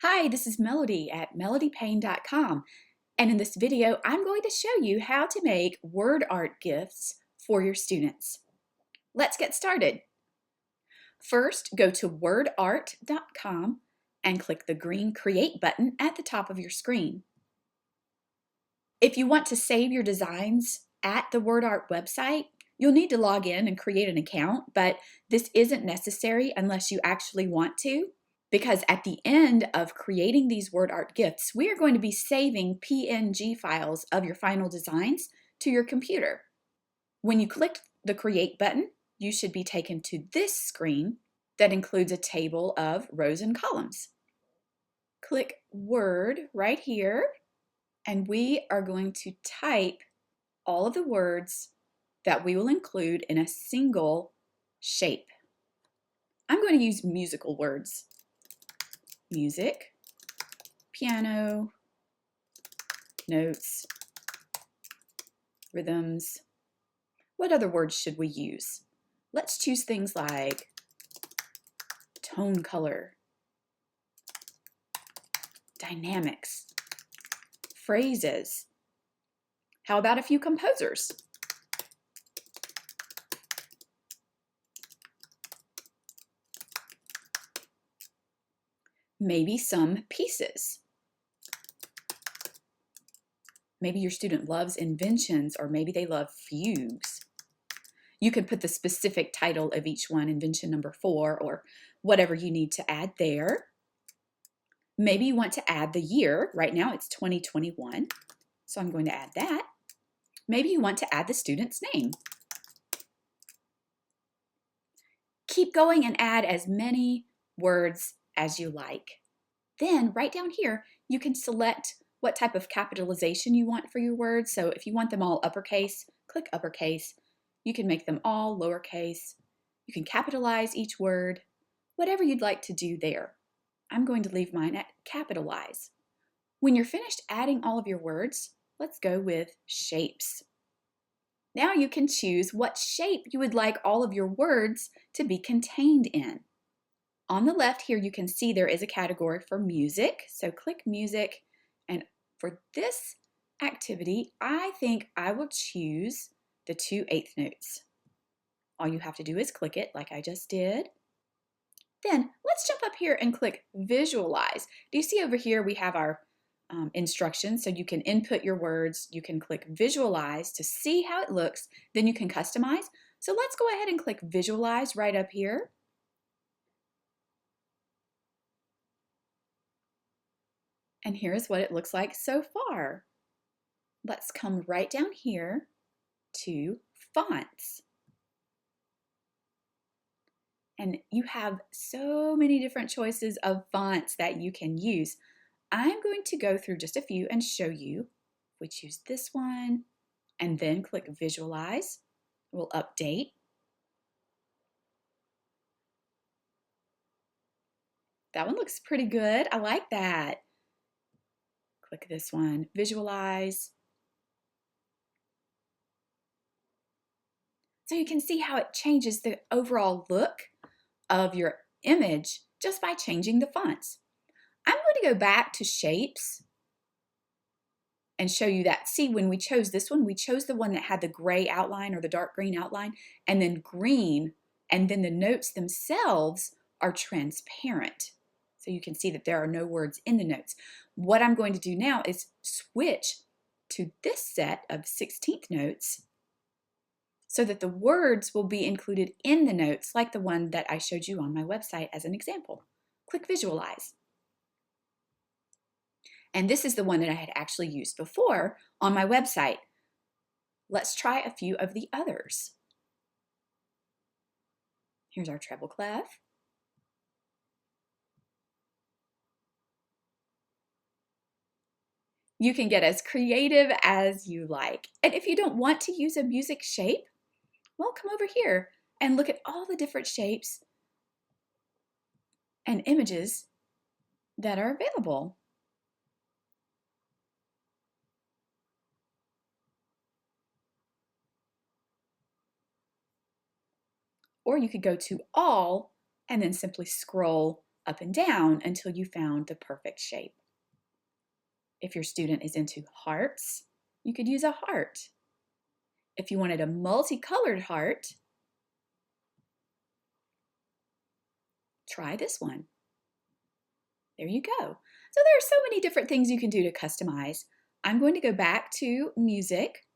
Hi, this is Melody at melodypayne.com, and in this video I'm going to show you how to make word art gifts for your students. Let's get started. First, go to wordart.com and click the green Create button at the top of your screen. If you want to save your designs at the WordArt website, you'll need to log in and create an account, but this isn't necessary unless you actually want to. Because at the end of creating these word art gifts, we are going to be saving PNG files of your final designs to your computer. When you click the Create button, you should be taken to this screen that includes a table of rows and columns. Click Word right here, and we are going to type all of the words that we will include in a single shape. I'm going to use musical words. Music, piano, notes, rhythms. What other words should we use? Let's choose things like tone color, dynamics, phrases. How about a few composers? Maybe some pieces. Maybe your student loves inventions, or maybe they love fugues. You can put the specific title of each one, invention number 4, or whatever you need to add there. Maybe you want to add the year. Right now it's 2021, so I'm going to add that. Maybe you want to add the student's name. Keep going and add as many words as you like. Then right down here, you can select what type of capitalization you want for your words. So if you want them all uppercase, click uppercase. You can make them all lowercase. You can capitalize each word, whatever you'd like to do there. I'm going to leave mine at capitalize. When you're finished adding all of your words, let's go with shapes. Now you can choose what shape you would like all of your words to be contained in. On the left here, you can see there is a category for music. So click music. And for this activity, I think I will choose the 2/8 notes. All you have to do is click it like I just did. Then let's jump up here and click visualize. Do you see over here we have our instructions, so you can input your words. You can click visualize to see how it looks. Then you can customize. So let's go ahead and click visualize right up here. And here's what it looks like so far. Let's come right down here to fonts. And you have so many different choices of fonts that you can use. I'm going to go through just a few and show you. We choose this one and then click visualize. We'll update. That one looks pretty good. I like that. Click this one, visualize. So you can see how it changes the overall look of your image just by changing the fonts. I'm going to go back to shapes and show you that. See, when we chose this one, we chose the one that had the gray outline or the dark green outline, and then green, and then the notes themselves are transparent. So you can see that there are no words in the notes. What I'm going to do now is switch to this set of 16th notes so that the words will be included in the notes like the one that I showed you on my website as an example. Click visualize. And this is the one that I had actually used before on my website. Let's try a few of the others. Here's our treble clef. You can get as creative as you like. And if you don't want to use a music shape, well, come over here and look at all the different shapes and images that are available. Or you could go to all and then simply scroll up and down until you found the perfect shape. If your student is into hearts, you could use a heart. If you wanted a multicolored heart, try this one. There you go. So there are so many different things you can do to customize. I'm going to go back to music,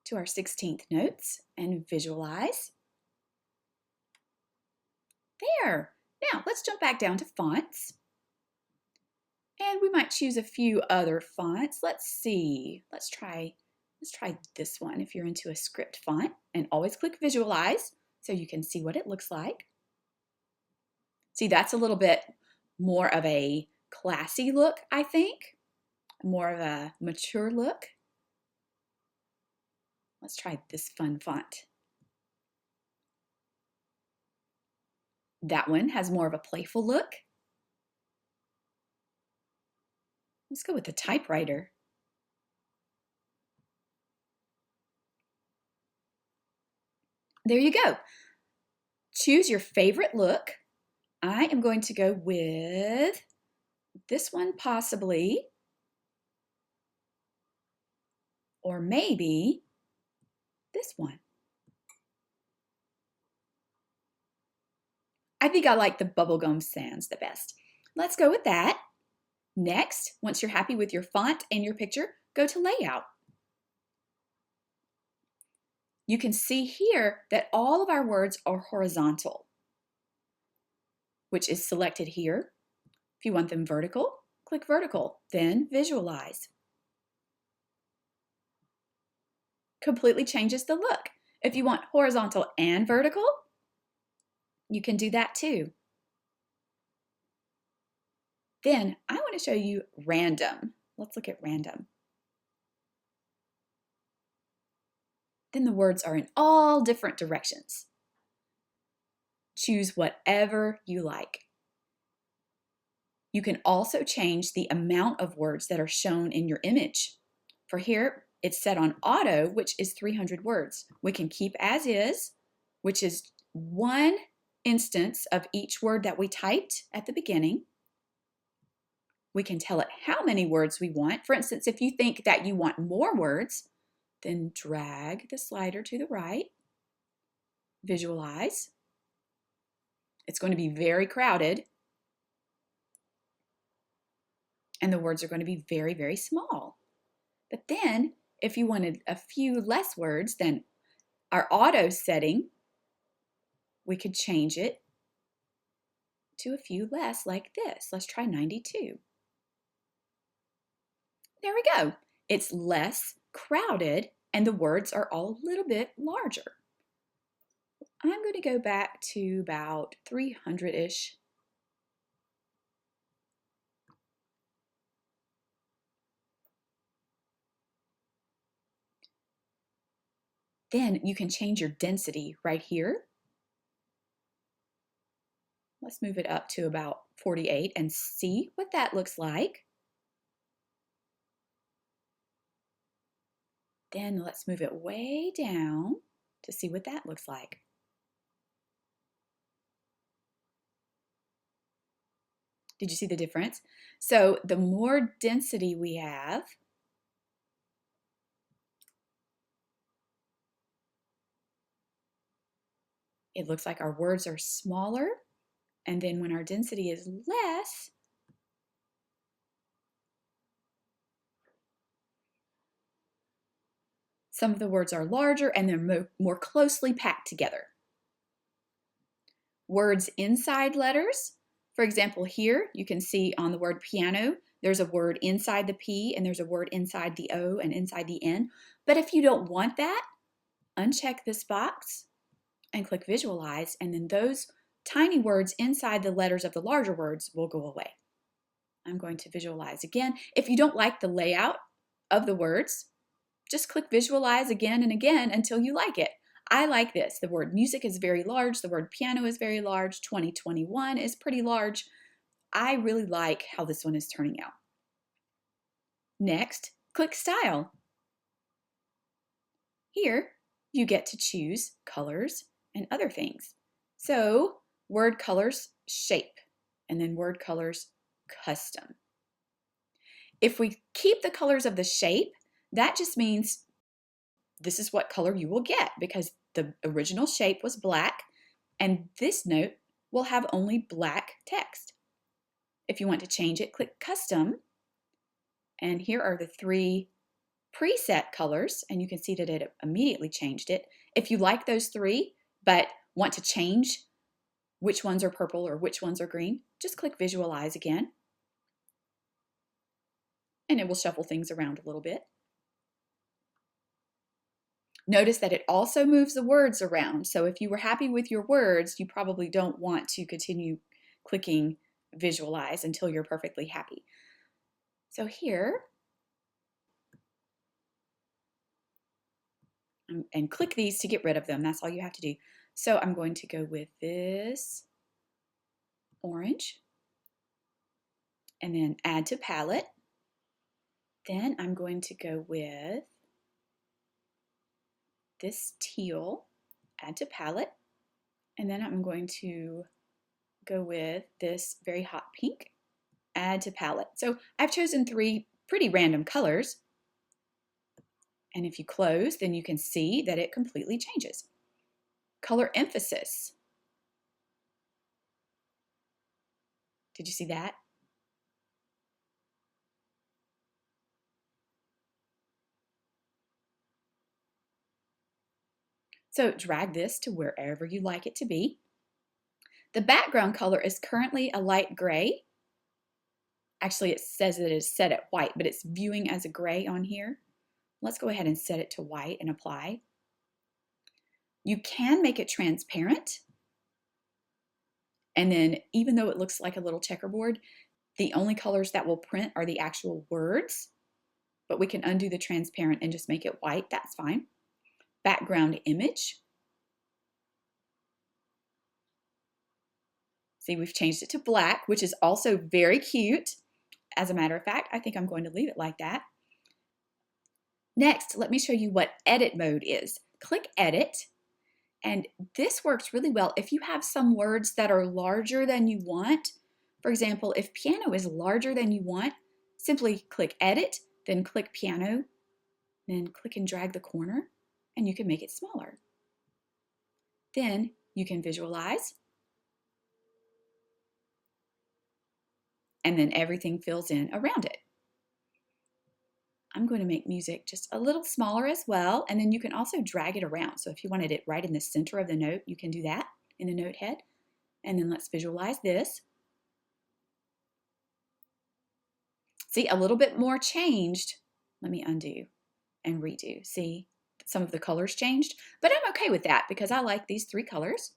to our 16th notes, and visualize. There. Now let's jump back down to fonts. And we might choose a few other fonts. Let's see. Let's try this one if you're into a script font, and always click visualize so you can see what it looks like. See, that's a little bit more of a classy look, I think. More of a mature look. Let's try this fun font. That one has more of a playful look. Let's go with the typewriter. There you go. Choose your favorite look. I am going to go with this one possibly, or maybe this one. I think I like the bubblegum sans the best. Let's go with that. Next, once you're happy with your font and your picture, go to layout. You can see here that all of our words are horizontal, which is selected here. If you want them vertical, click vertical, then visualize. Completely changes the look. If you want horizontal and vertical, you can do that too. Then I want to show you random. Let's look at random. Then the words are in all different directions. Choose whatever you like. You can also change the amount of words that are shown in your image. For here, it's set on auto, which is 300 words. We can keep as is, which is one instance of each word that we typed at the beginning. We can tell it how many words we want. For instance, if you think that you want more words, then drag the slider to the right, visualize. It's going to be very crowded, and the words are going to be very, very small. But then, if you wanted a few less words than our auto setting, we could change it to a few less like this. Let's try 92. There we go. It's less crowded and the words are all a little bit larger. I'm going to go back to about 300-ish. Then you can change your density right here. Let's move it up to about 48 and see what that looks like. Then let's move it way down to see what that looks like. Did you see the difference? So the more density we have, it looks like our words are smaller. And then when our density is less, some of the words are larger and they're more closely packed together. Words inside letters. For example, here you can see on the word piano, there's a word inside the P and there's a word inside the O and inside the N. But if you don't want that, uncheck this box and click visualize, and then those tiny words inside the letters of the larger words will go away. I'm going to visualize again. If you don't like the layout of the words, just click visualize again and again until you like it. I like this. The word music is very large. The word piano is very large. 2021 is pretty large. I really like how this one is turning out. Next, click style. Here, you get to choose colors and other things. So, word colors, shape. and then word colors, custom. If we keep the colors of the shape, that just means this is what color you will get because the original shape was black, and this note will have only black text. If you want to change it, click Custom, and here are the 3 preset colors, and you can see that it immediately changed it. If you like those 3, but want to change which ones are purple or which ones are green, just click Visualize again, and it will shuffle things around a little bit. Notice that it also moves the words around, so if you were happy with your words, you probably don't want to continue clicking Visualize until you're perfectly happy. So here, and click these to get rid of them. That's all you have to do. So I'm going to go with this orange and then add to palette. Then I'm going to go with this teal, add to palette. And then I'm going to go with this very hot pink, add to palette. So I've chosen 3 pretty random colors. And if you close, then you can see that it completely changes. Color emphasis. Did you see that? So drag this to wherever you like it to be. The background color is currently a light gray. Actually, it says that it is set at white, but it's viewing as a gray on here. Let's go ahead and set it to white and apply. You can make it transparent. And then even though it looks like a little checkerboard, the only colors that will print are the actual words, but we can undo the transparent and just make it white. That's fine. Background image. See, we've changed it to black, which is also very cute. As a matter of fact, I think I'm going to leave it like that. Next, let me show you what edit mode is. Click Edit, and this works really well if you have some words that are larger than you want. For example, if piano is larger than you want, simply click Edit, then click Piano, then click and drag the corner, and you can make it smaller. Then you can visualize, and then everything fills in around it. I'm going to make music just a little smaller as well, and then you can also drag it around. So if you wanted it right in the center of the note, you can do that in the note head. And then let's visualize this. See, a little bit more changed. Let me undo and redo. See, some of the colors changed, but I'm okay with that because I like these 3 colors.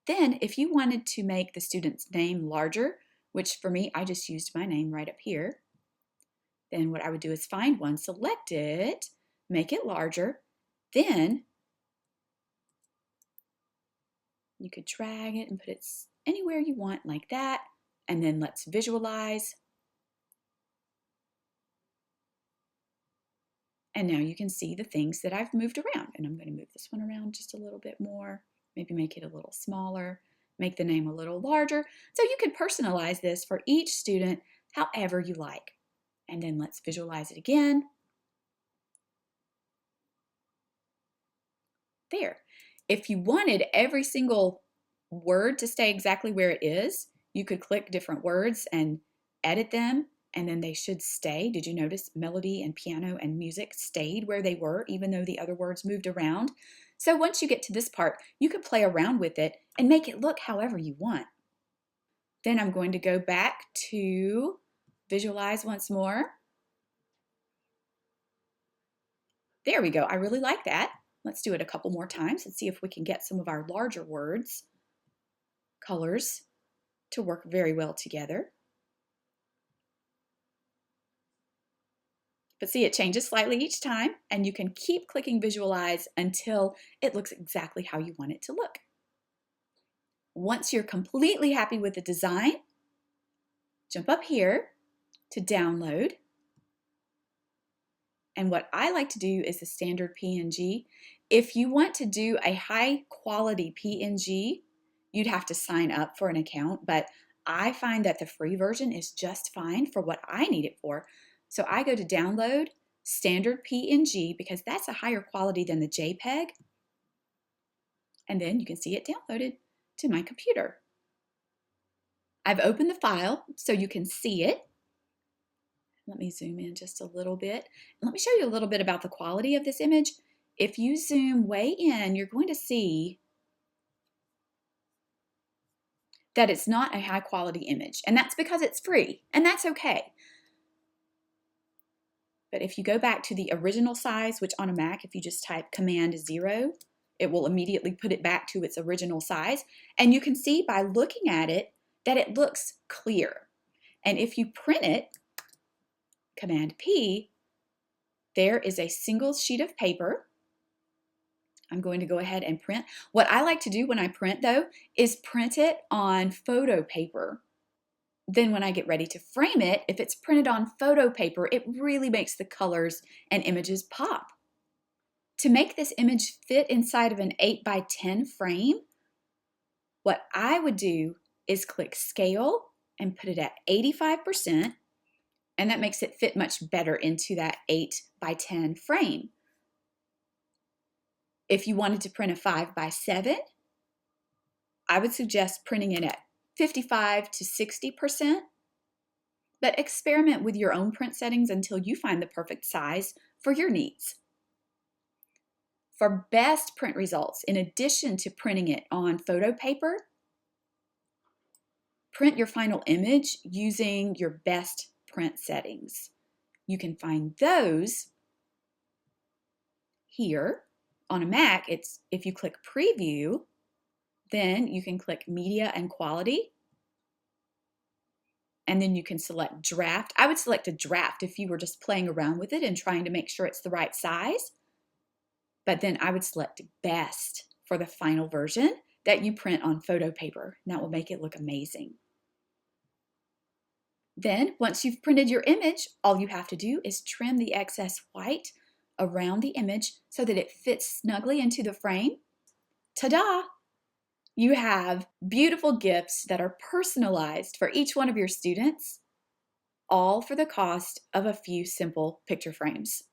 Then if you wanted to make the student's name larger, which for me, I just used my name right up here, then what I would do is find one, select it, make it larger, then you could drag it and put it anywhere you want like that, and then let's visualize. And now you can see the things that I've moved around, and I'm going to move this one around just a little bit more, maybe make it a little smaller, make the name a little larger. So you can personalize this for each student however you like. And then let's visualize it again. There. If you wanted every single word to stay exactly where it is, you could click different words and edit them, and then they should stay. Did you notice melody and piano and music stayed where they were, even though the other words moved around? So once you get to this part, you can play around with it and make it look however you want. Then I'm going to go back to visualize once more. There we go. I really like that. Let's do it a couple more times and see if we can get some of our larger words, colors, to work very well together. But see, it changes slightly each time, and you can keep clicking visualize until it looks exactly how you want it to look. Once you're completely happy with the design, jump up here to download. And what I like to do is the standard PNG. If you want to do a high quality PNG, you'd have to sign up for an account, but I find that the free version is just fine for what I need it for. So I go to download standard PNG because that's a higher quality than the JPEG. And then you can see it downloaded to my computer. I've opened the file so you can see it. Let me zoom in just a little bit. Let me show you a little bit about the quality of this image. If you zoom way in, you're going to see that it's not a high quality image, and that's because it's free, and that's okay. But if you go back to the original size, which on a Mac, if you just type Command-0, it will immediately put it back to its original size. And you can see by looking at it that it looks clear. And if you print it, Command-P, there is a single sheet of paper. I'm going to go ahead and print. What I like to do when I print, though, is print it on photo paper. Then when I get ready to frame it, if it's printed on photo paper, it really makes the colors and images pop. To make this image fit inside of an 8x10 frame, what I would do is click Scale and put it at 85%, and that makes it fit much better into that 8x10 frame. If you wanted to print a 5x7, I would suggest printing it at 55 to 60%, but experiment with your own print settings until you find the perfect size for your needs. For best print results, in addition to printing it on photo paper, print your final image using your best print settings. You can find those here. On a Mac, it's if you click Preview, then you can click Media and Quality, and then you can select Draft. I would select a draft if you were just playing around with it and trying to make sure it's the right size. But then I would select Best for the final version that you print on photo paper. And that will make it look amazing. Then, once you've printed your image, all you have to do is trim the excess white around the image so that it fits snugly into the frame. Ta-da! You have beautiful gifts that are personalized for each one of your students, all for the cost of a few simple picture frames.